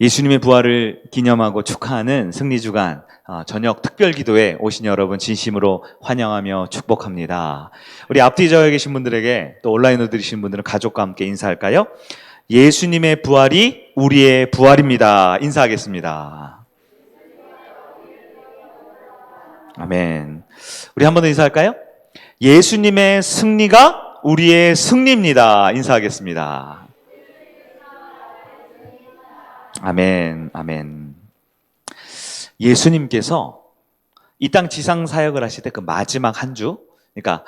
예수님의 부활을 기념하고 축하하는 승리주간 저녁 특별기도에 오신 여러분 진심으로 환영하며 축복합니다. 우리 앞뒤 저에 계신 분들에게 또 온라인으로 들으시는 분들은 가족과 함께 인사할까요? 예수님의 부활이 우리의 부활입니다. 인사하겠습니다. 아멘. 우리 한 번 더 인사할까요? 예수님의 승리가 우리의 승리입니다. 인사하겠습니다. 아멘, 아멘. 예수님께서 이 땅 지상 사역을 하실 때 그 마지막 한 주, 그러니까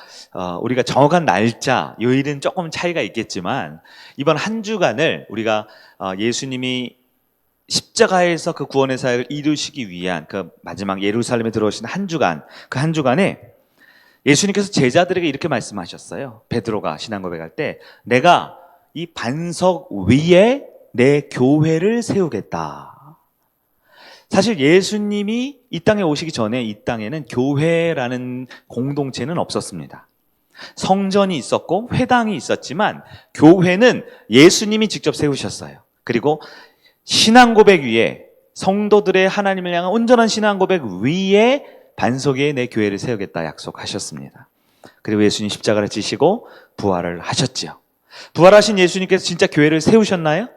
우리가 정확한 날짜, 요일은 조금 차이가 있겠지만 이번 한 주간을 우리가 예수님이 십자가에서 그 구원의 사역을 이루시기 위한 그 마지막 예루살렘에 들어오신 한 주간, 그 한 주간에 예수님께서 제자들에게 이렇게 말씀하셨어요. 베드로가 신앙 고백할 때 내가 이 반석 위에 내 교회를 세우겠다. 사실 예수님이 이 땅에 오시기 전에 이 땅에는 교회라는 공동체는 없었습니다. 성전이 있었고 회당이 있었지만 교회는 예수님이 직접 세우셨어요. 그리고 신앙 고백 위에 성도들의 하나님을 향한 온전한 신앙 고백 위에 반석 위에 내 교회를 세우겠다 약속하셨습니다. 그리고 예수님 십자가를 지시고 부활을 하셨지요. 부활하신 예수님께서 진짜 교회를 세우셨나요?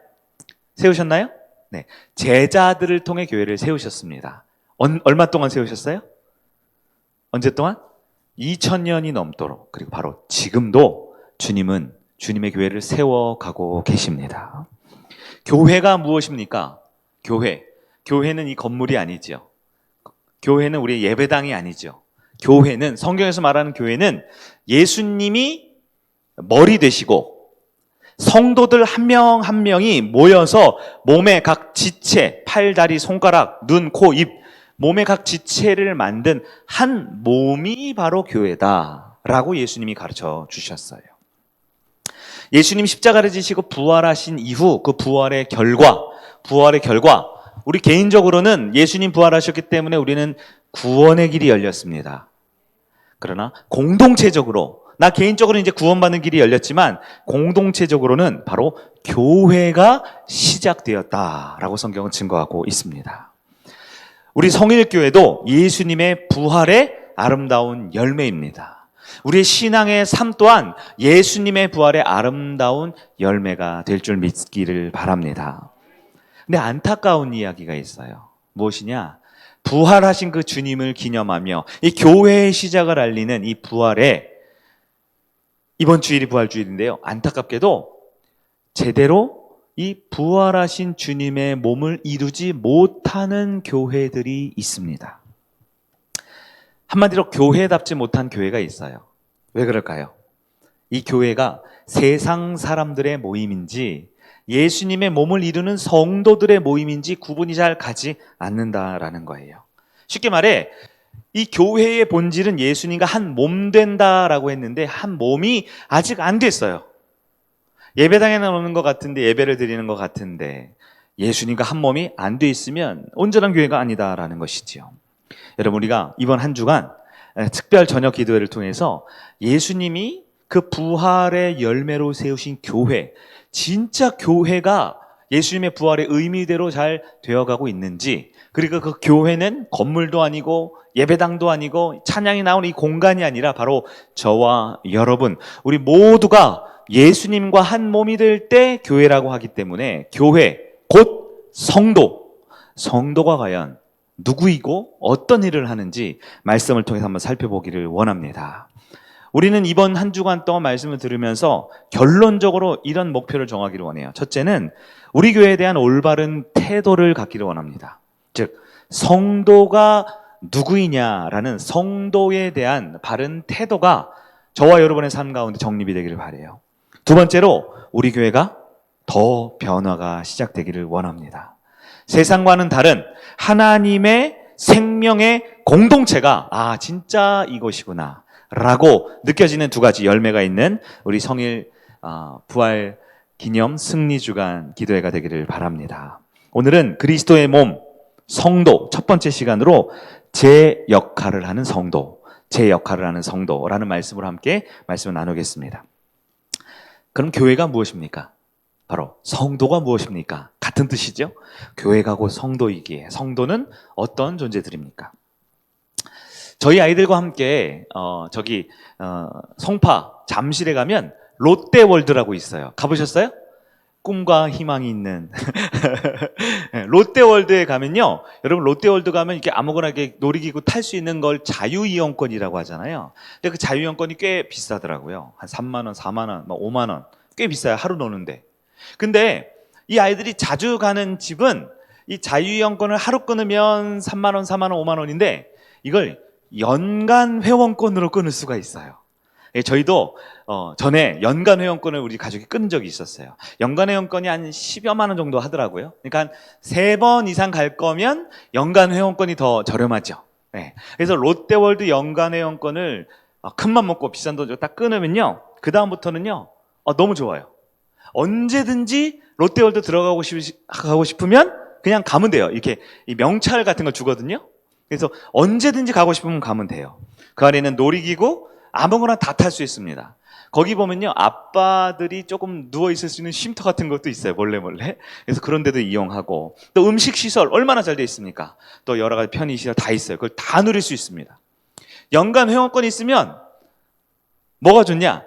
세우셨나요? 네. 제자들을 통해 교회를 세우셨습니다. 얼마 동안 세우셨어요? 언제 동안? 2000년이 넘도록. 그리고 바로 지금도 주님은 주님의 교회를 세워가고 계십니다. 교회가 무엇입니까? 교회는 이 건물이 아니죠. 교회는 우리의 예배당이 아니죠. 교회는, 성경에서 말하는 교회는 예수님이 머리 되시고 성도들 한 명 한 명이 모여서 몸의 각 지체, 팔, 다리, 손가락, 눈, 코, 입, 몸의 각 지체를 만든 한 몸이 바로 교회다라고 예수님이 가르쳐 주셨어요. 예수님 십자가를 지시고 부활하신 이후 그 부활의 결과, 우리 개인적으로는 예수님 부활하셨기 때문에 우리는 구원의 길이 열렸습니다. 그러나 공동체적으로, 나 개인적으로 이제 구원받는 길이 열렸지만 공동체적으로는 바로 교회가 시작되었다라고 성경은 증거하고 있습니다. 우리 성일교회도 예수님의 부활의 아름다운 열매입니다. 우리의 신앙의 삶 또한 예수님의 부활의 아름다운 열매가 될 줄 믿기를 바랍니다. 근데 안타까운 이야기가 있어요. 무엇이냐? 부활하신 그 주님을 기념하며 이 교회의 시작을 알리는 이 부활에, 이번 주일이 부활주일인데요, 안타깝게도 제대로 이 부활하신 주님의 몸을 이루지 못하는 교회들이 있습니다. 한마디로 교회답지 못한 교회가 있어요. 왜 그럴까요? 이 교회가 세상 사람들의 모임인지 예수님의 몸을 이루는 성도들의 모임인지 구분이 잘 가지 않는다라는 거예요. 쉽게 말해 이 교회의 본질은 예수님과 한 몸 된다라고 했는데 한 몸이 아직 안 됐어요. 예배당에 나오는 것 같은데, 예배를 드리는 것 같은데 예수님과 한 몸이 안 돼 있으면 온전한 교회가 아니다라는 것이지요. 여러분, 우리가 이번 한 주간 특별 저녁 기도회를 통해서 예수님이 그 부활의 열매로 세우신 교회, 진짜 교회가 예수님의 부활의 의미대로 잘 되어가고 있는지, 그리고 그 교회는 건물도 아니고 예배당도 아니고 찬양이 나오는 이 공간이 아니라 바로 저와 여러분, 우리 모두가 예수님과 한 몸이 될 때 교회라고 하기 때문에 교회, 곧 성도가 과연 누구이고 어떤 일을 하는지 말씀을 통해서 한번 살펴보기를 원합니다. 우리는 이번 한 주간 동안 말씀을 들으면서 결론적으로 이런 목표를 정하기를 원해요. 첫째는 우리 교회에 대한 올바른 태도를 갖기를 원합니다. 즉, 성도가 누구이냐라는 성도에 대한 바른 태도가 저와 여러분의 삶 가운데 정립이 되기를 바라요. 두 번째로 우리 교회가 더 변화가 시작되기를 원합니다. 세상과는 다른 하나님의 생명의 공동체가 진짜 이것이구나 라고 느껴지는 두 가지 열매가 있는 우리 성일 부활 기념 승리주간 기도회가 되기를 바랍니다. 오늘은 그리스도의 몸, 성도 첫 번째 시간으로 제 역할을 하는 성도라는 말씀으로 함께 말씀을 나누겠습니다. 그럼 교회가 무엇입니까? 바로 성도가 무엇입니까? 같은 뜻이죠. 교회가 곧 성도이기에 성도는 어떤 존재들입니까? 저희 아이들과 함께 송파 잠실에 가면 롯데월드라고 있어요. 가보셨어요? 꿈과 희망이 있는 롯데월드에 가면요, 여러분 롯데월드 가면 이렇게 아무거나 이렇게 놀이기구 탈 수 있는 걸 자유이용권이라고 하잖아요. 근데 그 자유이용권이 꽤 비싸더라고요. 한 3만 원, 4만 원, 5만 원, 꽤 비싸요. 하루 노는데. 근데 이 아이들이 자주 가는 집은 이 자유이용권을 하루 끊으면 3만 원, 4만 원, 5만 원인데 이걸 연간 회원권으로 끊을 수가 있어요. 저희도 전에 연간 회원권을 우리 가족이 끊은 적이 있었어요. 연간 회원권이 한 10여만 원 정도 하더라고요. 그러니까 한 3번 이상 갈 거면 연간 회원권이 더 저렴하죠. 네. 그래서 롯데월드 연간 회원권을 큰맘 먹고 비싼 돈 주고 딱 끊으면요, 그 다음부터는요 너무 좋아요. 언제든지 롯데월드 들어가고 싶으면 그냥 가면 돼요. 이렇게 이 명찰 같은 걸 주거든요. 그래서 언제든지 가고 싶으면 가면 돼요. 그 안에는 놀이기구 아무거나 다 탈 수 있습니다. 거기 보면요, 아빠들이 조금 누워 있을 수 있는 쉼터 같은 것도 있어요. 몰래. 그래서 그런 데도 이용하고, 또 음식 시설 얼마나 잘 돼 있습니까? 또 여러 가지 편의 시설 다 있어요. 그걸 다 누릴 수 있습니다. 연간 회원권이 있으면 뭐가 좋냐?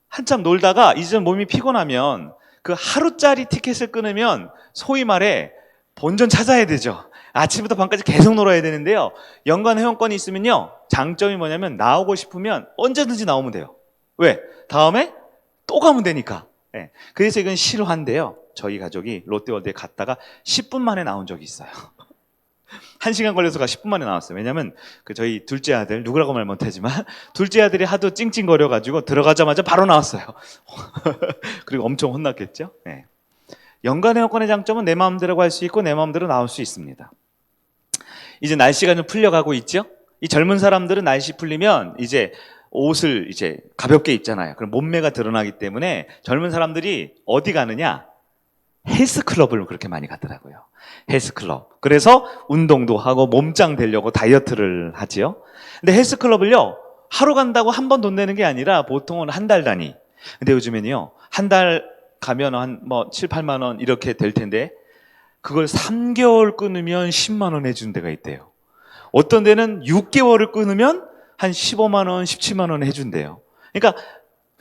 한참 놀다가 이제 몸이 피곤하면 그 하루짜리 티켓을 끊으면 소위 말해 본전 찾아야 되죠. 아침부터 밤까지 계속 놀아야 되는데요, 연간 회원권이 있으면요, 장점이 뭐냐면 나오고 싶으면 언제든지 나오면 돼요. 왜? 다음에 또 가면 되니까. 네. 그래서 이건 실화인데요, 저희 가족이 롯데월드에 갔다가 10분 만에 나온 적이 있어요. 1시간 걸려서가 10분 만에 나왔어요. 왜냐면 저희 둘째 아들, 누구라고 말 못하지만 둘째 아들이 하도 찡찡거려가지고 들어가자마자 바로 나왔어요. 그리고 엄청 혼났겠죠. 네. 연간 회원권의 장점은 내 마음대로 갈 수 있고 내 마음대로 나올 수 있습니다. 이제 날씨가 좀 풀려가고 있죠. 이 젊은 사람들은 날씨 풀리면 이제 옷을 이제 가볍게 입잖아요. 그럼 몸매가 드러나기 때문에 젊은 사람들이 어디 가느냐? 헬스클럽을 그렇게 많이 가더라고요. 헬스클럽. 그래서 운동도 하고 몸짱 되려고 다이어트를 하지요. 근데 헬스클럽을요, 하루 간다고 한 번 돈 내는 게 아니라 보통은 한 달 단위. 근데 요즘에는요, 한 달 가면 한 7, 8만 원 이렇게 될 텐데 그걸 3개월 끊으면 10만 원 해주는 데가 있대요. 어떤 데는 6개월을 끊으면 한 15만 원, 17만 원 해준대요. 그러니까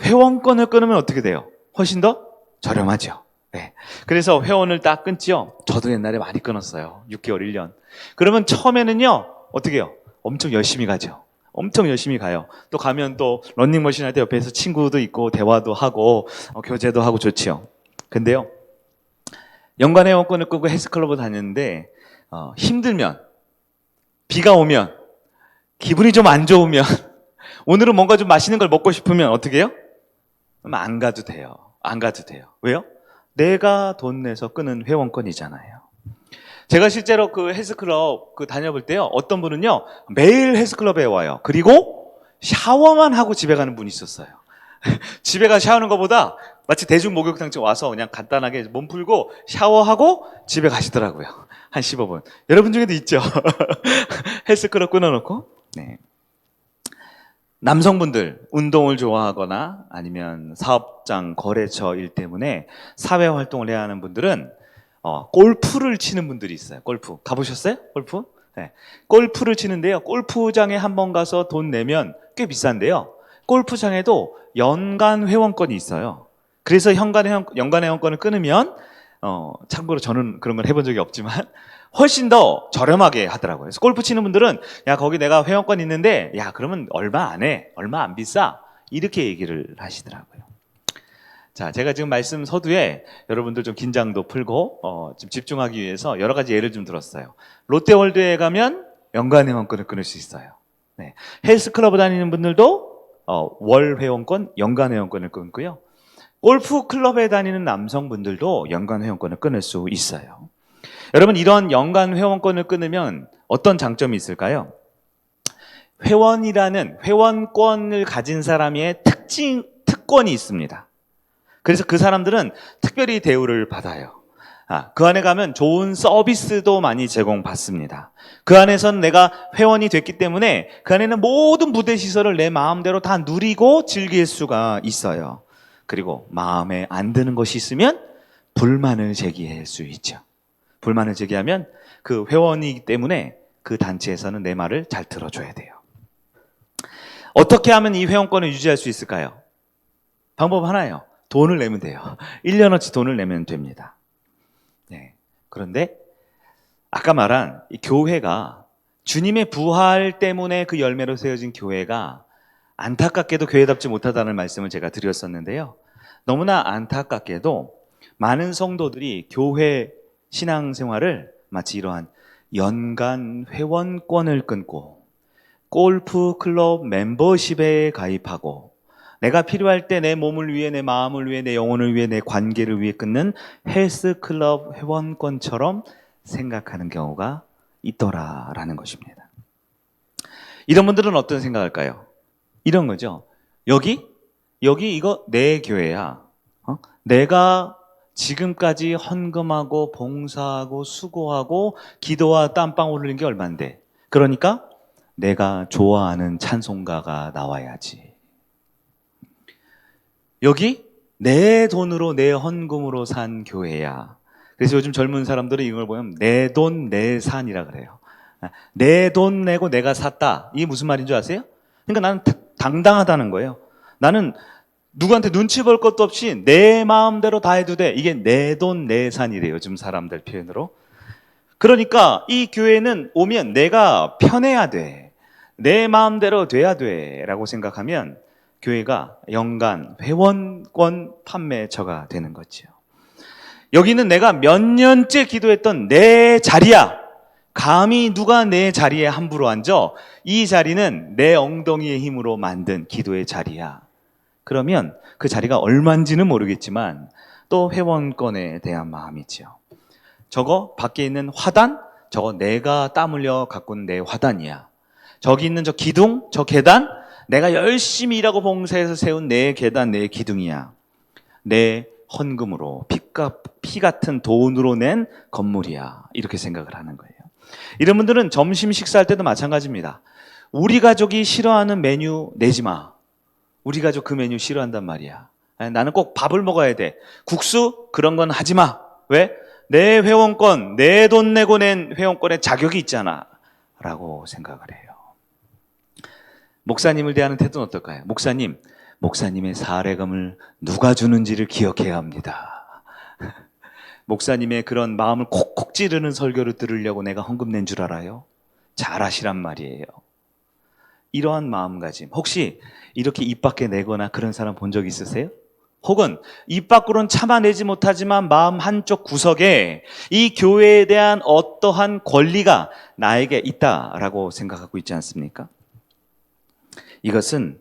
회원권을 끊으면 어떻게 돼요? 훨씬 더 저렴하죠. 네. 그래서 회원을 딱 끊지요. 저도 옛날에 많이 끊었어요. 6개월, 1년. 그러면 처음에는요, 어떻게 해요? 엄청 열심히 가죠. 엄청 열심히 가요. 또 가면 또 런닝머신 할 때 옆에서 친구도 있고 대화도 하고 교제도 하고 좋지요. 근데요, 연간 회원권을 끊고 헬스클럽을 다녔는데 힘들면, 비가 오면, 기분이 좀 안 좋으면, 오늘은 뭔가 좀 맛있는 걸 먹고 싶으면 어떻게 해요? 그럼 안 가도 돼요. 안 가도 돼요. 왜요? 내가 돈 내서 끊은 회원권이잖아요. 제가 실제로 그 헬스클럽 다녀볼 때요, 어떤 분은요 매일 헬스클럽에 와요. 그리고 샤워만 하고 집에 가는 분이 있었어요. 집에 가서 샤워하는 것보다 마치 대중 목욕탕처럼 와서 그냥 간단하게 몸 풀고 샤워하고 집에 가시더라고요. 한 15분. 여러분 중에도 있죠. 헬스클럽 끊어놓고. 네. 남성분들 운동을 좋아하거나 아니면 사업장, 거래처 일 때문에 사회 활동을 해야 하는 분들은 골프를 치는 분들이 있어요. 골프 가보셨어요? 골프? 네. 골프를 치는데요, 골프장에 한번 가서 돈 내면 꽤 비싼데요, 골프장에도 연간 회원권이 있어요. 그래서 연간 회원권을 끊으면 참고로 저는 그런 걸 해본 적이 없지만 훨씬 더 저렴하게 하더라고요. 그래서 골프 치는 분들은 야, 거기 내가 회원권 있는데 야, 그러면 얼마 안 해, 얼마 안 비싸, 이렇게 얘기를 하시더라고요. 자, 제가 지금 말씀 서두에 여러분들 좀 긴장도 풀고 좀 집중하기 위해서 여러 가지 예를 좀 들었어요. 롯데월드에 가면 연간 회원권을 끊을 수 있어요. 네. 헬스클럽 다니는 분들도 월 회원권, 연간 회원권을 끊고요. 골프 클럽에 다니는 남성분들도 연간 회원권을 끊을 수 있어요. 여러분, 이런 연간 회원권을 끊으면 어떤 장점이 있을까요? 회원권을 가진 사람의 특권이 있습니다. 그래서 그 사람들은 특별히 대우를 받아요. 그 안에 가면 좋은 서비스도 많이 제공받습니다. 그 안에선 내가 회원이 됐기 때문에 그 안에는 모든 부대 시설을 내 마음대로 다 누리고 즐길 수가 있어요. 그리고 마음에 안 드는 것이 있으면 불만을 제기할 수 있죠. 불만을 제기하면 그 회원이기 때문에 그 단체에서는 내 말을 잘 들어줘야 돼요. 어떻게 하면 이 회원권을 유지할 수 있을까요? 방법 하나예요. 돈을 내면 돼요. 1년어치 돈을 내면 됩니다. 네. 그런데 아까 말한 이 교회가 주님의 부활 때문에 그 열매로 세워진 교회가 안타깝게도 교회답지 못하다는 말씀을 제가 드렸었는데요. 너무나 안타깝게도 많은 성도들이 교회 신앙생활을 마치 이러한 연간 회원권을 끊고 골프 클럽 멤버십에 가입하고 내가 필요할 때 내 몸을 위해, 내 마음을 위해, 내 영혼을 위해, 내 관계를 위해 끊는 헬스클럽 회원권처럼 생각하는 경우가 있더라라는 것입니다. 이런 분들은 어떤 생각할까요? 이런 거죠. 여기 이거 내 교회야. 내가 지금까지 헌금하고 봉사하고 수고하고 기도와 땀방울 흘린 게 얼만데. 그러니까 내가 좋아하는 찬송가가 나와야지. 여기 내 돈으로 내 헌금으로 산 교회야. 그래서 요즘 젊은 사람들은 이걸 보면 내 돈 내 산이라 그래요. 내 돈 내고 내가 샀다. 이게 무슨 말인 줄 아세요? 그러니까 나는 당당하다는 거예요. 나는 누구한테 눈치 볼 것도 없이 내 마음대로 다 해도 돼. 이게 내 돈 내 산이래요. 요즘 사람들 표현으로. 그러니까 이 교회는 오면 내가 편해야 돼. 내 마음대로 돼야 돼. 라고 생각하면 교회가 연간 회원권 판매처가 되는 거죠. 여기는 내가 몇 년째 기도했던 내 자리야. 감히 누가 내 자리에 함부로 앉아? 이 자리는 내 엉덩이의 힘으로 만든 기도의 자리야. 그러면 그 자리가 얼마인지는 모르겠지만 또 회원권에 대한 마음이죠. 저거 밖에 있는 화단? 저거 내가 땀 흘려 가꾼 내 화단이야. 저기 있는 저 기둥? 저 계단? 내가 열심히 일하고 봉사해서 세운 내 계단, 내 기둥이야. 내 헌금으로 피 같은 돈으로 낸 건물이야. 이렇게 생각을 하는 거예요. 이런 분들은 점심 식사할 때도 마찬가지입니다. 우리 가족이 싫어하는 메뉴 내지 마. 우리 가족 그 메뉴 싫어한단 말이야. 나는 꼭 밥을 먹어야 돼. 국수? 그런 건 하지 마. 왜? 내 회원권, 내 돈 내고 낸 회원권에 자격이 있잖아. 라고 생각을 해요. 목사님을 대하는 태도는 어떨까요? 목사님의 사례금을 누가 주는지를 기억해야 합니다. 목사님의 그런 마음을 콕콕 찌르는 설교를 들으려고 내가 헌금 낸 줄 알아요? 잘하시란 말이에요. 이러한 마음가짐. 혹시 이렇게 입 밖에 내거나 그런 사람 본 적 있으세요? 혹은 입 밖으로는 참아내지 못하지만 마음 한쪽 구석에 이 교회에 대한 어떠한 권리가 나에게 있다라고 생각하고 있지 않습니까? 이것은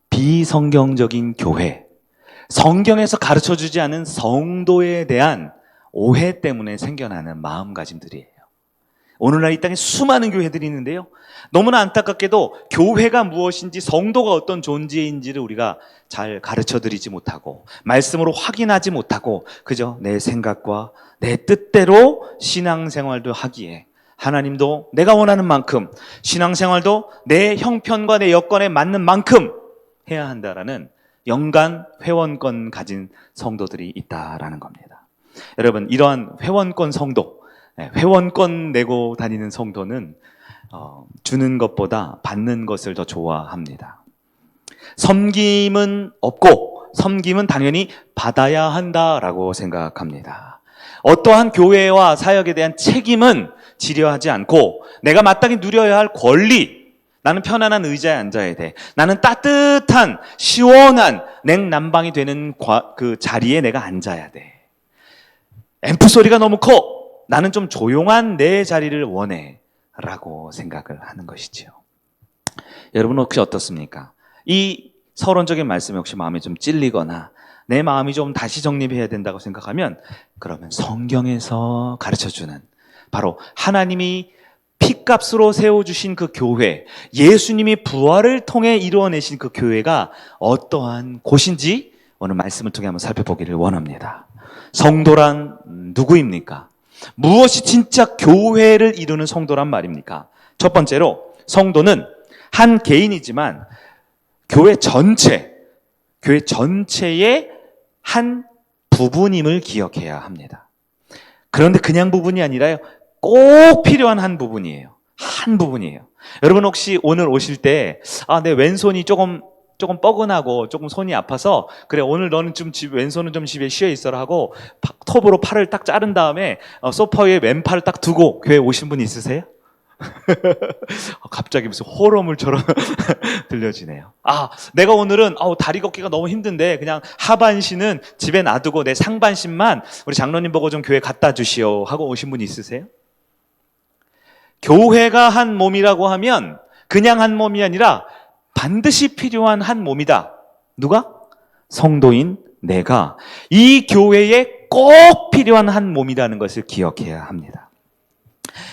비성경적인 교회, 성경에서 가르쳐주지 않은 성도에 대한 오해 때문에 생겨나는 마음가짐들이에요. 오늘날 이 땅에 수많은 교회들이 있는데요. 너무나 안타깝게도 교회가 무엇인지 성도가 어떤 존재인지를 우리가 잘 가르쳐드리지 못하고 말씀으로 확인하지 못하고 그저 내 생각과 내 뜻대로 신앙생활도 하기에 하나님도 내가 원하는 만큼 신앙생활도 내 형편과 내 여건에 맞는 만큼 해야 한다라는 연간 회원권 가진 성도들이 있다라는 겁니다. 여러분, 이러한 회원권 성도, 회원권 내고 다니는 성도는 주는 것보다 받는 것을 더 좋아합니다. 섬김은 없고 섬김은 당연히 받아야 한다라고 생각합니다. 어떠한 교회와 사역에 대한 책임은 지려하지 않고 내가 마땅히 누려야 할 권리, 나는 편안한 의자에 앉아야 돼. 나는 따뜻한 시원한 냉난방이 되는 그 자리에 내가 앉아야 돼. 앰프 소리가 너무 커. 나는 좀 조용한 내 자리를 원해 라고 생각을 하는 것이죠. 여러분 혹시 어떻습니까? 이 서론적인 말씀이 혹시 마음에 좀 찔리거나 내 마음이 좀 다시 정립해야 된다고 생각하면 그러면 성경에서 가르쳐주는 바로 하나님이 피값으로 세워주신 그 교회, 예수님이 부활을 통해 이루어내신 그 교회가 어떠한 곳인지 오늘 말씀을 통해 한번 살펴보기를 원합니다. 성도란 누구입니까? 무엇이 진짜 교회를 이루는 성도란 말입니까? 첫 번째로 성도는 한 개인이지만 교회 전체의 한 부분임을 기억해야 합니다. 그런데 그냥 부분이 아니라요, 꼭 필요한 한 부분이에요. 한 부분이에요. 여러분 혹시 오늘 오실 때 내 왼손이 조금 뻐근하고 조금 손이 아파서 그래 오늘 너는 좀 왼손은 좀 집에 쉬어 있어라 하고 톱으로 팔을 딱 자른 다음에 소파 위에 왼팔을 딱 두고 교회 오신 분 있으세요? 갑자기 무슨 호러물처럼 들려지네요. 내가 오늘은 다리 걷기가 너무 힘든데 그냥 하반신은 집에 놔두고 내 상반신만 우리 장로님 보고 좀 교회 갖다 주시오 하고 오신 분 있으세요? 교회가 한 몸이라고 하면 그냥 한 몸이 아니라 반드시 필요한 한 몸이다. 누가? 성도인 내가 이 교회에 꼭 필요한 한 몸이라는 것을 기억해야 합니다.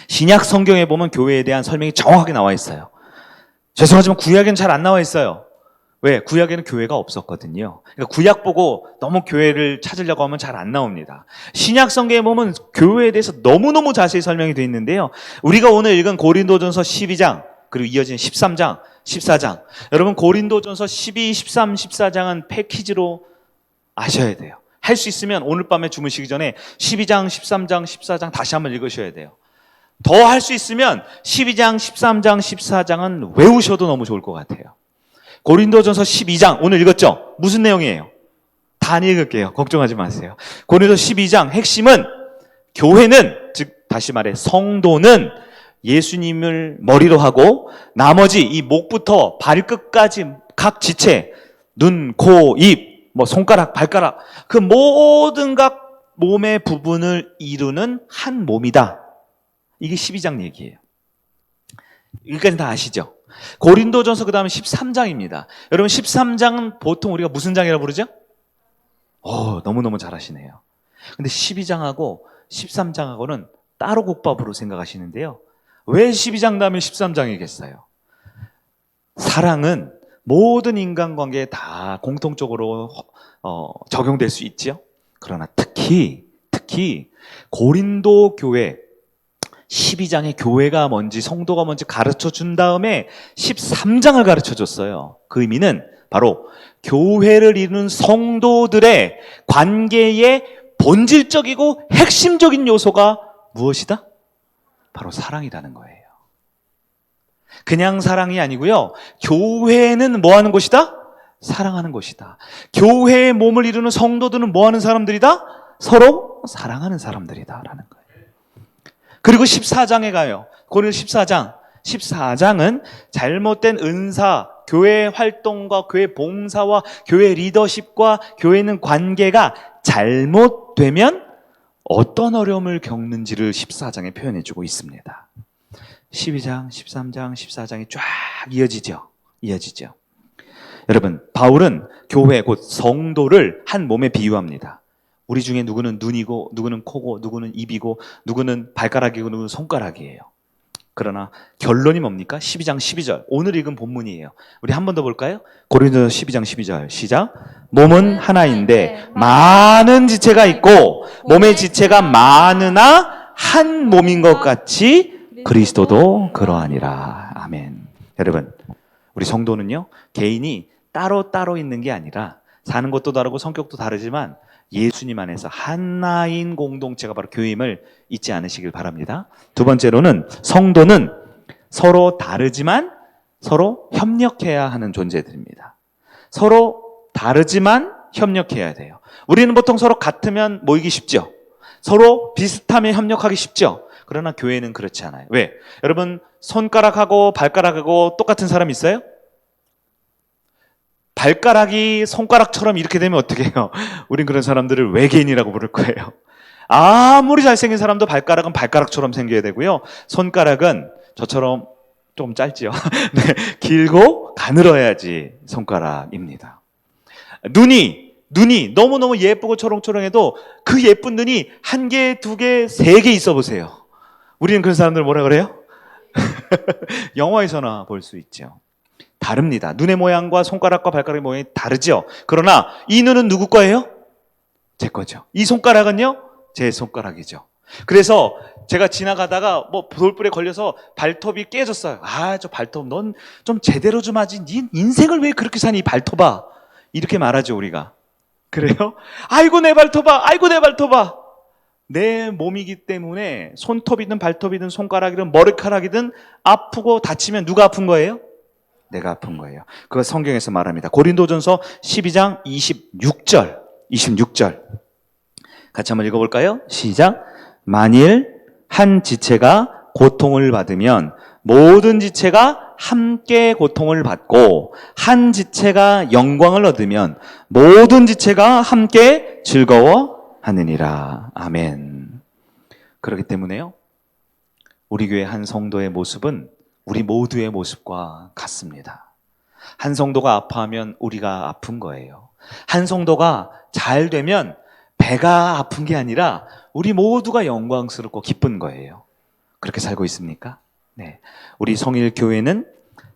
신약 성경에 보면 교회에 대한 설명이 정확하게 나와 있어요. 죄송하지만 구약에는 잘 안 나와 있어요. 왜? 구약에는 교회가 없었거든요. 그러니까 구약 보고 너무 교회를 찾으려고 하면 잘 안 나옵니다. 신약 성경에 보면 교회에 대해서 너무너무 자세히 설명이 되어 있는데요. 우리가 오늘 읽은 고린도전서 12장 그리고 이어지는 13장, 14장, 여러분 고린도전서 12, 13, 14장은 패키지로 아셔야 돼요. 할 수 있으면 오늘 밤에 주무시기 전에 12장, 13장, 14장 다시 한번 읽으셔야 돼요. 더 할 수 있으면 12장, 13장, 14장은 외우셔도 너무 좋을 것 같아요. 고린도전서 12장 오늘 읽었죠? 무슨 내용이에요? 다 안 읽을게요. 걱정하지 마세요. 고린도전서 12장 핵심은 교회는, 즉 다시 말해 성도는 예수님을 머리로 하고 나머지 이 목부터 발끝까지 각 지체, 눈, 코, 입, 손가락, 발가락 그 모든 각 몸의 부분을 이루는 한 몸이다. 이게 12장 얘기예요. 여기까지 다 아시죠? 고린도전서 그 다음에 13장입니다. 여러분 13장은 보통 우리가 무슨 장이라고 부르죠? 너무너무 잘하시네요. 근데 12장하고 13장하고는 따로 국밥으로 생각하시는데요. 왜 12장 다음에 13장이겠어요? 사랑은 모든 인간관계에 다 공통적으로 적용될 수 있죠. 그러나 특히 고린도 교회 12장의 교회가 뭔지 성도가 뭔지 가르쳐 준 다음에 13장을 가르쳐 줬어요. 그 의미는 바로 교회를 이루는 성도들의 관계의 본질적이고 핵심적인 요소가 무엇이다? 바로 사랑이라는 거예요. 그냥 사랑이 아니고요. 교회는 뭐 하는 곳이다? 사랑하는 곳이다. 교회의 몸을 이루는 성도들은 뭐 하는 사람들이다? 서로 사랑하는 사람들이다라는 거예요. 그리고 14장에 가요. 고린도 14장은 잘못된 은사, 교회 활동과 교회 봉사와 교회 리더십과 교회 있는 관계가 잘못되면 어떤 어려움을 겪는지를 14장에 표현해주고 있습니다. 12장, 13장, 14장이 쫙 이어지죠. 여러분, 바울은 교회 곧 성도를 한 몸에 비유합니다. 우리 중에 누구는 눈이고 누구는 코고 누구는 입이고 누구는 발가락이고 누구는 손가락이에요. 그러나 결론이 뭡니까? 12장 12절 오늘 읽은 본문이에요. 우리 한 번 더 볼까요? 고린도서 12장 12절 시작. 몸은 하나인데 많은 지체가 있고 몸의 지체가 많으나 한 몸인 것 같이 그리스도도 그러하니라. 아멘. 여러분, 우리 성도는요 개인이 따로 있는 게 아니라 사는 것도 다르고 성격도 다르지만 예수님 안에서 하나인 공동체가 바로 교회임을 잊지 않으시길 바랍니다. 두 번째로는 성도는 서로 다르지만 서로 협력해야 하는 존재들입니다. 서로 다르지만 협력해야 돼요. 우리는 보통 서로 같으면 모이기 쉽죠. 서로 비슷하면 협력하기 쉽죠. 그러나 교회는 그렇지 않아요. 왜? 여러분 손가락하고 발가락하고 똑같은 사람 있어요? 발가락이 손가락처럼 이렇게 되면 어떻게 해요? 우린 그런 사람들을 외계인이라고 부를 거예요. 아무리 잘생긴 사람도 발가락은 발가락처럼 생겨야 되고요. 손가락은 저처럼 좀 짧지요. 네, 길고 가늘어야지 손가락입니다. 눈이 너무너무 예쁘고 초롱초롱해도 그 예쁜 눈이 한 개, 두 개, 세 개 있어 보세요. 우리는 그런 사람들 뭐라 그래요? 영화에서나 볼 수 있죠. 다릅니다. 눈의 모양과 손가락과 발가락의 모양이 다르죠. 그러나 이 눈은 누구 거예요? 제 거죠. 이 손가락은요? 제 손가락이죠. 그래서 제가 지나가다가 돌불에 걸려서 발톱이 깨졌어요. 저 발톱 넌 좀 제대로 좀 하지. 네 인생을 왜 그렇게 사니 이 발톱아. 이렇게 말하죠 우리가. 그래요? 아이고 내 발톱아, 아이고 내 발톱아. 내 몸이기 때문에 손톱이든 발톱이든 손가락이든 머리카락이든 아프고 다치면 누가 아픈 거예요? 내가 아픈 거예요. 그거 성경에서 말합니다. 고린도전서 12장 26절 같이 한번 읽어볼까요? 시작. 만일 한 지체가 고통을 받으면 모든 지체가 함께 고통을 받고 한 지체가 영광을 얻으면 모든 지체가 함께 즐거워하느니라. 아멘. 그렇기 때문에요, 우리 교회 한 성도의 모습은 우리 모두의 모습과 같습니다. 한 성도가 아파하면 우리가 아픈 거예요. 한 성도가 잘 되면 배가 아픈 게 아니라 우리 모두가 영광스럽고 기쁜 거예요. 그렇게 살고 있습니까? 네. 우리 성일교회는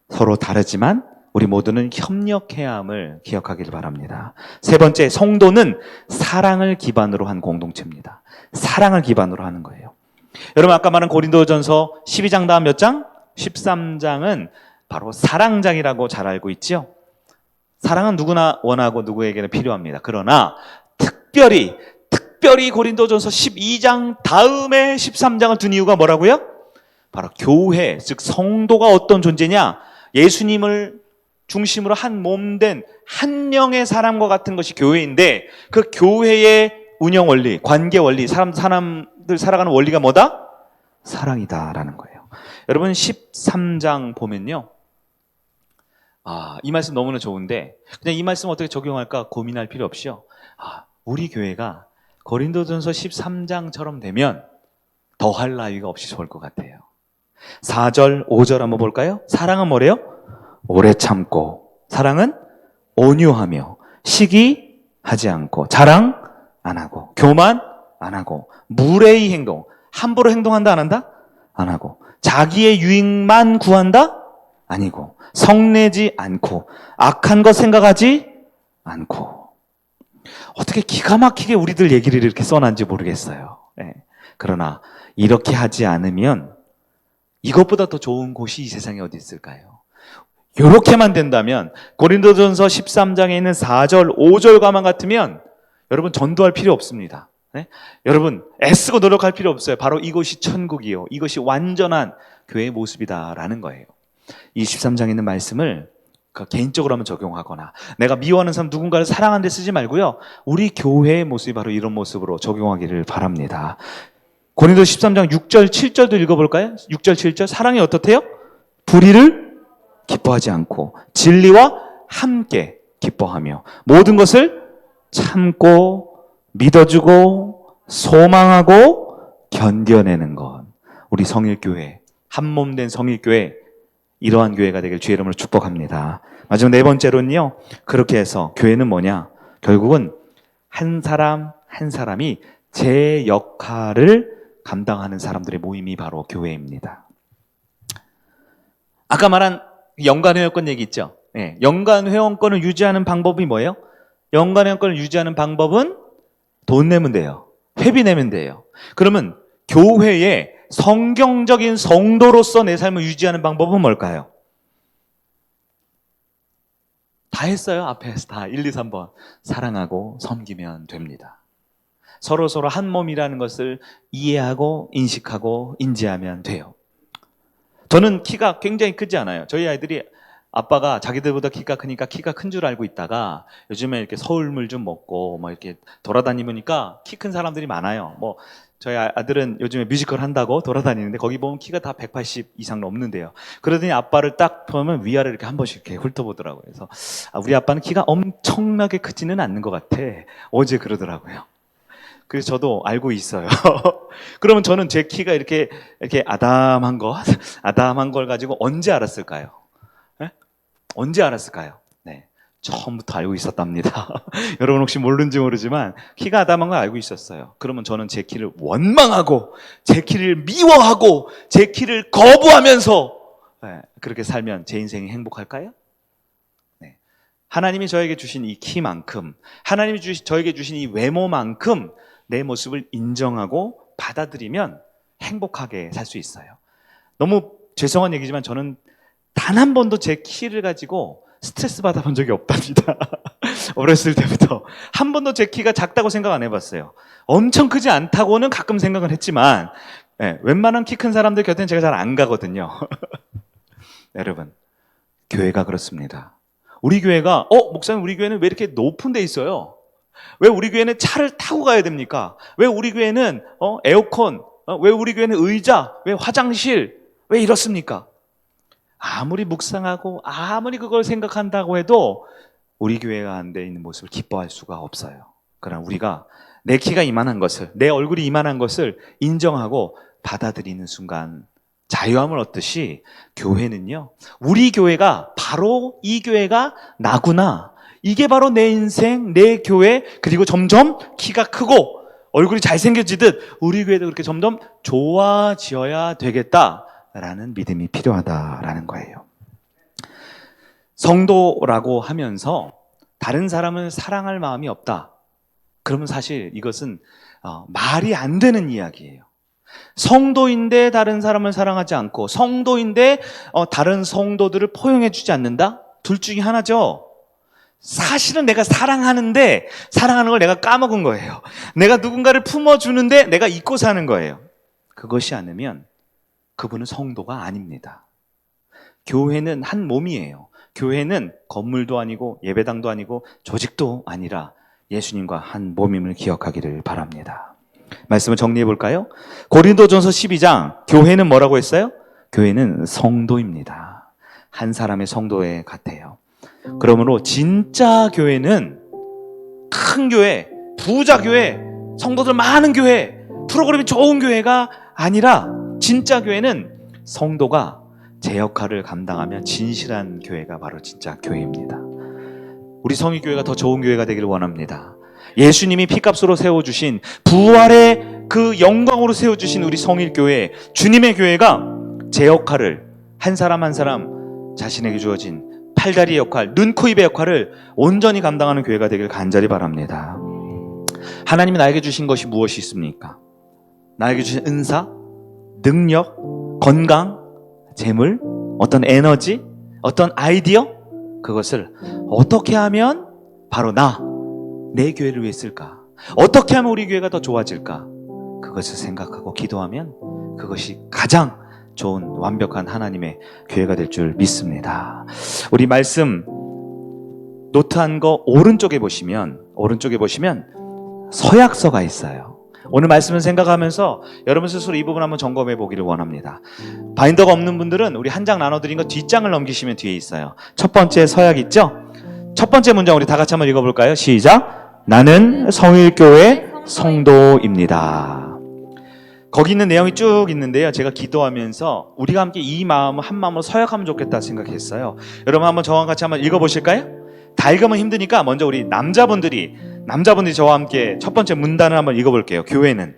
서로 다르지만 우리 모두는 협력해야 함을 기억하기를 바랍니다. 세 번째, 성도는 사랑을 기반으로 한 공동체입니다. 사랑을 기반으로 하는 거예요. 여러분, 아까 말한 고린도전서 12장 다음 몇 장? 13장은 바로 사랑장이라고 잘 알고 있죠? 사랑은 누구나 원하고 누구에게나 필요합니다. 그러나 특별히 고린도전서 12장 다음에 13장을 둔 이유가 뭐라고요? 바로 교회, 즉 성도가 어떤 존재냐? 예수님을 중심으로 한 몸된 한 명의 사람과 같은 것이 교회인데, 그 교회의 운영 원리, 관계 원리, 사람들 살아가는 원리가 뭐다? 사랑이다라는 거예요. 여러분 13장 보면요, 이 말씀 너무나 좋은데 그냥 이 말씀 어떻게 적용할까 고민할 필요 없이요, 우리 교회가 고린도전서 13장처럼 되면 더할 나위가 없이 좋을 것 같아요. 4절, 5절 한번 볼까요? 사랑은 뭐래요? 오래 참고, 사랑은 온유하며, 시기하지 않고, 자랑 안 하고, 교만 안 하고, 무례히 행동, 함부로 행동한다 안 한다? 안 하고, 자기의 유익만 구한다? 아니고, 성내지 않고, 악한 것 생각하지 않고. 어떻게 기가 막히게 우리들 얘기를 이렇게 써놨는지 모르겠어요. 네. 그러나 이렇게 하지 않으면 이것보다 더 좋은 곳이 이 세상에 어디 있을까요? 이렇게만 된다면 고린도전서 13장에 있는 4절, 5절과만 같으면 여러분 전도할 필요 없습니다. 네? 여러분 애쓰고 노력할 필요 없어요. 바로 이것이 천국이요, 이것이 완전한 교회의 모습이다라는 거예요. 이 13장에 있는 말씀을 개인적으로 한번 적용하거나, 내가 미워하는 사람 누군가를 사랑하는 데 쓰지 말고요, 우리 교회의 모습이 바로 이런 모습으로 적용하기를 바랍니다. 고린도 13장 6절 7절도 읽어볼까요? 6절 7절. 사랑이 어떻대요? 불의를 기뻐하지 않고 진리와 함께 기뻐하며 모든 것을 참고 믿어주고 소망하고 견뎌내는 것. 우리 성일교회, 한몸된 성일교회, 이러한 교회가 되길 주의 이름으로 축복합니다. 마지막 네 번째로는요, 그렇게 해서 교회는 뭐냐? 결국은 한 사람 한 사람이 제 역할을 감당하는 사람들의 모임이 바로 교회입니다. 아까 말한 연간 회원권 얘기 있죠? 네, 연간 회원권을 유지하는 방법이 뭐예요? 연간 회원권을 유지하는 방법은 돈 내면 돼요. 회비 내면 돼요. 그러면 교회에 성경적인 성도로서 내 삶을 유지하는 방법은 뭘까요? 다 했어요. 앞에서 다 1, 2, 3번. 사랑하고 섬기면 됩니다. 서로 한 몸이라는 것을 이해하고 인식하고 인지하면 돼요. 저는 키가 굉장히 크지 않아요. 저희 아이들이 아빠가 자기들보다 키가 크니까 키가 큰 줄 알고 있다가 요즘에 이렇게 서울물 좀 먹고 막 이렇게 돌아다니니까 키 큰 사람들이 많아요. 뭐 저희 아들은 요즘에 뮤지컬 한다고 돌아다니는데 거기 보면 키가 다 180 이상 넘는데요. 그러더니 아빠를 딱 보면 위아래 이렇게 한 번씩 이렇게 훑어보더라고요. 그래서 우리 아빠는 키가 엄청나게 크지는 않는 것 같아. 어제 그러더라고요. 그래서 저도 알고 있어요. 그러면 저는 제 키가 이렇게 아담한 걸 가지고 언제 알았을까요? 네? 언제 알았을까요? 네. 처음부터 알고 있었답니다. 여러분 혹시 모르는지 모르지만 키가 아담한 걸 알고 있었어요. 그러면 저는 제 키를 원망하고 제 키를 미워하고 제 키를 거부하면서 그렇게 살면 제 인생이 행복할까요? 네. 하나님이 저에게 주신 이 키만큼, 하나님이 저에게 주신 이 외모만큼 내 모습을 인정하고 받아들이면 행복하게 살 수 있어요. 너무 죄송한 얘기지만 저는 단 한 번도 제 키를 가지고 스트레스 받아본 적이 없답니다. 어렸을 때부터 한 번도 제 키가 작다고 생각 안 해봤어요. 엄청 크지 않다고는 가끔 생각을 했지만 웬만한 키 큰 사람들 곁에는 제가 잘 안 가거든요. 여러분, 교회가 그렇습니다. 우리 교회가 목사님 우리 교회는 왜 이렇게 높은 데 있어요? 왜 우리 교회는 차를 타고 가야 됩니까? 왜 우리 교회는 에어컨, 왜 우리 교회는 의자, 왜 화장실, 왜 이렇습니까? 아무리 묵상하고 아무리 그걸 생각한다고 해도 우리 교회가 안 돼 있는 모습을 기뻐할 수가 없어요. 그러나 우리가 내 키가 이만한 것을, 내 얼굴이 이만한 것을 인정하고 받아들이는 순간 자유함을 얻듯이 교회는요, 우리 교회가 바로 이 교회가 나구나, 이게 바로 내 인생, 내 교회, 그리고 점점 키가 크고 얼굴이 잘생겨지듯 우리 교회도 그렇게 점점 좋아지어야 되겠다라는 믿음이 필요하다라는 거예요. 성도라고 하면서 다른 사람을 사랑할 마음이 없다. 그러면 사실 이것은 말이 안 되는 이야기예요. 성도인데 다른 사람을 사랑하지 않고 성도인데 다른 성도들을 포용해 주지 않는다? 둘 중에 하나죠. 사실은 내가 사랑하는데 사랑하는 걸 내가 까먹은 거예요. 내가 누군가를 품어주는데 내가 잊고 사는 거예요. 그것이 아니면 그분은 성도가 아닙니다. 교회는 한 몸이에요. 교회는 건물도 아니고 예배당도 아니고 조직도 아니라 예수님과 한 몸임을 기억하기를 바랍니다. 말씀을 정리해 볼까요? 고린도전서 12장, 교회는 뭐라고 했어요? 교회는 성도입니다. 한 사람의 성도에 같아요. 그러므로 진짜 교회는 큰 교회, 부자 교회, 성도들 많은 교회, 프로그램이 좋은 교회가 아니라 진짜 교회는 성도가 제 역할을 감당하며 진실한 교회가 바로 진짜 교회입니다. 우리 성의교회가 더 좋은 교회가 되기를 원합니다. 예수님이 피값으로 세워주신 부활의 그 영광으로 세워주신 우리 성일교회, 주님의 교회가 제 역할을 한 사람 한 사람 자신에게 주어진 팔다리 역할, 눈, 코, 입의 역할을 온전히 감당하는 교회가 되길 간절히 바랍니다. 하나님이 나에게 주신 것이 무엇이 있습니까? 나에게 주신 은사, 능력, 건강, 재물, 어떤 에너지, 어떤 아이디어, 그것을 어떻게 하면 바로 내 교회를 위해 쓸까? 어떻게 하면 우리 교회가 더 좋아질까? 그것을 생각하고 기도하면 그것이 가장 좋은 완벽한 하나님의 교회가 될 줄 믿습니다. 우리 말씀 노트한 거 오른쪽에 보시면 서약서가 있어요. 오늘 말씀을 생각하면서 여러분 스스로 이 부분 한번 점검해 보기를 원합니다. 바인더가 없는 분들은 우리 한 장 나눠드린 거 뒷장을 넘기시면 뒤에 있어요. 첫 번째 서약 있죠? 첫 번째 문장 우리 다 같이 한번 읽어볼까요? 시작! 나는 성일교회 성도입니다. 거기 있는 내용이 쭉 있는데요. 제가 기도하면서 우리가 함께 이 마음을 한 마음으로 서약하면 좋겠다 생각했어요. 여러분 한번 저와 같이 한번 읽어보실까요? 다 읽으면 힘드니까 먼저 우리 남자분들이 저와 함께 첫 번째 문단을 한번 읽어볼게요. 교회는,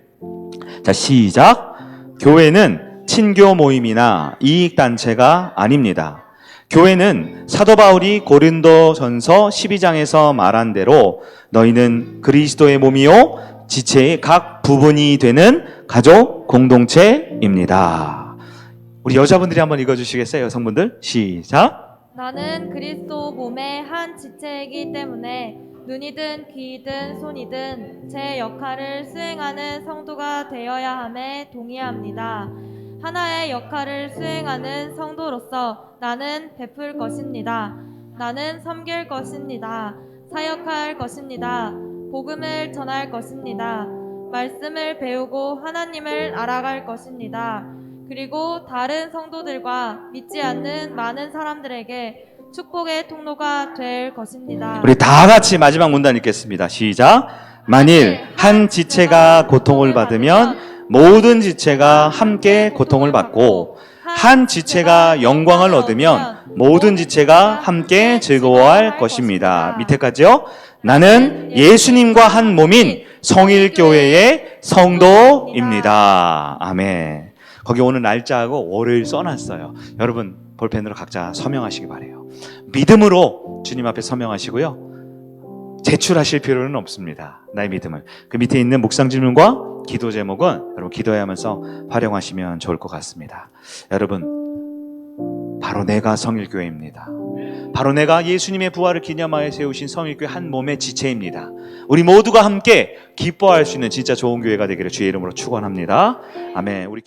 자 시작! 교회는 친교 모임이나 이익단체가 아닙니다. 교회는 사도 바울이 고린도전서 12장에서 말한 대로 너희는 그리스도의 몸이요 지체의 각 부분이 되는 가족 공동체입니다. 우리 여자분들이 한번 읽어주시겠어요? 여성분들 시작! 나는 그리스도 몸의 한 지체이기 때문에 눈이든 귀이든 손이든 제 역할을 수행하는 성도가 되어야 함에 동의합니다. 하나의 역할을 수행하는 성도로서 나는 베풀 것입니다. 나는 섬길 것입니다. 사역할 것입니다. 복음을 전할 것입니다. 말씀을 배우고 하나님을 알아갈 것입니다. 그리고 다른 성도들과 믿지 않는 많은 사람들에게 축복의 통로가 될 것입니다. 우리 다 같이 마지막 문단 읽겠습니다. 시작! 만일 한 지체가 고통을 받으면 모든 지체가 함께 고통을 받고 한 지체가 영광을 얻으면 모든 지체가 함께 즐거워할 것입니다. 밑에까지요. 나는 예수님과 한 몸인 성일교회의 성도입니다. 아멘. 거기 오늘 날짜하고 월요일 써놨어요. 여러분 볼펜으로 각자 서명하시기 바래요. 믿음으로 주님 앞에 서명하시고요. 제출하실 필요는 없습니다. 나의 믿음을. 그 밑에 있는 묵상 질문과 기도 제목은 여러분 기도하면서 활용하시면 좋을 것 같습니다. 여러분 바로 내가 성일교회입니다. 바로 내가 예수님의 부활을 기념하여 세우신 성일교회 한 몸의 지체입니다. 우리 모두가 함께 기뻐할 수 있는 진짜 좋은 교회가 되기를 주의 이름으로 축원합니다. 아멘. 우리